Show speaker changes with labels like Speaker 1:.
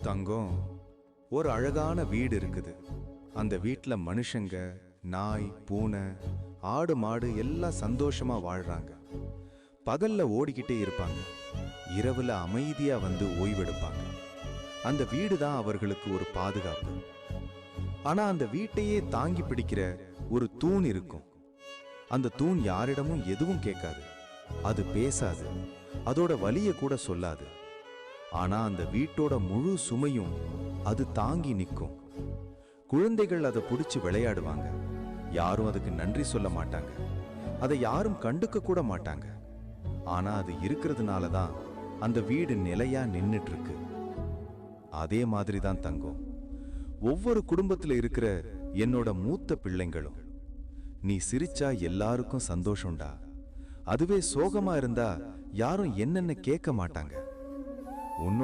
Speaker 1: தங்கம், ஒரு அழகான வீடு இருக்குது. அந்த வீட்ல மனுஷங்க, நாய், பூனை, ஆடு, மாடு எல்லாம் சந்தோஷமா வாழ்றாங்க. பகல்ல ஓடிக்கிட்டே இருப்பாங்க, இரவுல அமைதியா வந்து ஓய்வெடுப்பாங்க. அந்த வீடு தான் அவர்களுக்கு ஒரு பாதுகாப்பு. ஆனா அந்த வீட்டையே தாங்கி பிடிக்கிற ஒரு தூண் இருக்கும். அந்த தூண் யாரிடமும் எதுவும் கேட்காது, அது பேசாது, அதோட வலிய கூட சொல்லாது. ஆனா அந்த வீட்டோட முழு சுமையும் அது தாங்கி நிற்கும். குழந்தைகள் அதை பிடிச்சு விளையாடுவாங்க, யாரும் அதுக்கு நன்றி சொல்ல மாட்டாங்க, அதை யாரும் கண்டுக்க கூட மாட்டாங்க. ஆனா அது இருக்கிறதுனால தான் அந்த வீடு நிலையா நின்னுட்டு இருக்கு. அதே மாதிரி தான் தங்கம், ஒவ்வொரு குடும்பத்துல இருக்கிற என்னோட மூத்த பிள்ளைங்களும். நீ சிரிச்சா எல்லாருக்கும் சந்தோஷம்டா, அதுவே சோகமா இருந்தா யாரும் என்னென்ன கேட்க மாட்டாங்க. உன்னோட